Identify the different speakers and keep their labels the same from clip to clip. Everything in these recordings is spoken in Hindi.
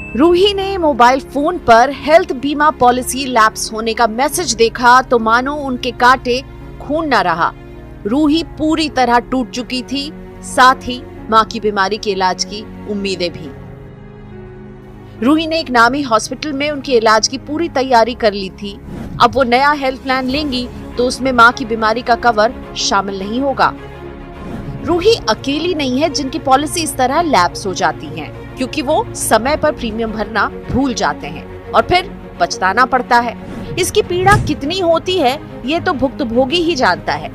Speaker 1: रूही ने मोबाइल फोन पर हेल्थ बीमा पॉलिसी लैप्स होने का मैसेज देखा तो मानो उनके कांटे खून न रहा। रूही पूरी तरह टूट चुकी थी, साथ ही मां की बीमारी के इलाज की उम्मीदें भी। रूही ने एक नामी हॉस्पिटल में उनके इलाज की पूरी तैयारी कर ली थी। अब वो नया हेल्थ प्लान लेंगी तो उसमें मां की बीमारी का कवर शामिल नहीं होगा। रूही अकेली नहीं है जिनकी पॉलिसी इस तरह लैप्स हो जाती है, क्योंकि वो समय पर प्रीमियम भरना भूल जाते हैं और फिर पछताना पड़ता है। इसकी पीड़ा कितनी होती है ये तो भुक्तभोगी ही जानता है।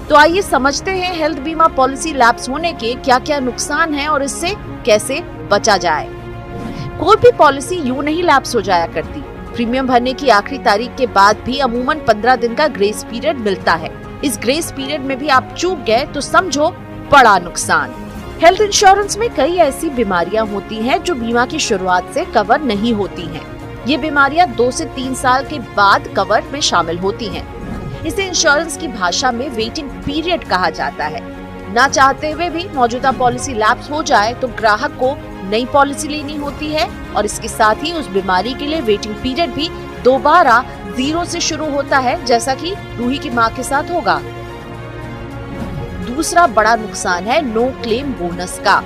Speaker 1: तो आइए समझते हैं हेल्थ बीमा पॉलिसी लैप्स होने के क्या क्या नुकसान हैं और इससे कैसे बचा जाए। कोई भी पॉलिसी यूं नहीं लैप्स हो जाया करती। प्रीमियम भरने की आखिरी तारीख के बाद भी अमूमन 15 दिन का ग्रेस पीरियड मिलता है। इस ग्रेस पीरियड में भी आप चूक गए तो समझो बड़ा नुकसान। हेल्थ इंश्योरेंस में कई ऐसी बीमारियां होती हैं जो बीमा की शुरुआत से कवर नहीं होती हैं। ये बीमारियां 2 से 3 साल के बाद कवर में शामिल होती हैं। इसे इंश्योरेंस की भाषा में वेटिंग पीरियड कहा जाता है। ना चाहते हुए भी मौजूदा पॉलिसी लैप्स हो जाए तो ग्राहक को नई पॉलिसी लेनी होती है और इसके साथ ही उस बीमारी के लिए वेटिंग पीरियड भी दोबारा 0 से शुरू होता है, जैसा कि रूही की मां के साथ होगा। दूसरा बड़ा नुकसान है नो क्लेम बोनस का।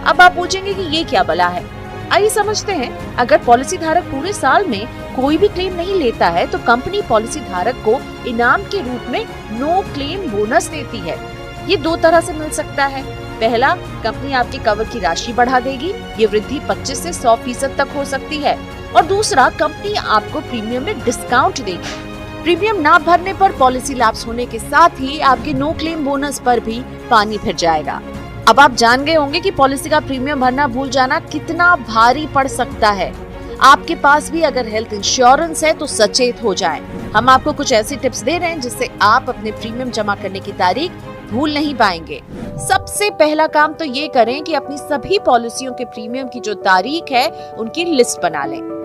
Speaker 1: अब आप पूछेंगे कि ये क्या भला है। आइए समझते हैं। अगर पॉलिसी धारक पूरे साल में कोई भी क्लेम नहीं लेता है तो कंपनी पॉलिसी धारक को इनाम के रूप में नो क्लेम बोनस देती है। ये 2 तरह से मिल सकता है। पहला, कंपनी आपके कवर की राशि बढ़ा देगी। ये वृद्धि 25 से 100% तक हो सकती है। और दूसरा, कंपनी आपको प्रीमियम में डिस्काउंट देगी। प्रीमियम ना भरने पर पॉलिसी लैप्स होने के साथ ही आपके नो क्लेम बोनस पर भी पानी फिर जाएगा। अब आप जान गए होंगे कि पॉलिसी का प्रीमियम भरना भूल जाना कितना भारी पड़ सकता है। आपके पास भी अगर हेल्थ इंश्योरेंस है तो सचेत हो जाएं। हम आपको कुछ ऐसी टिप्स दे रहे हैं जिससे आप अपने प्रीमियम जमा करने की तारीख भूल नहीं पाएंगे। सबसे पहला काम तो ये करें कि अपनी सभी पॉलिसियों के प्रीमियम की जो तारीख है उनकी लिस्ट बना लें।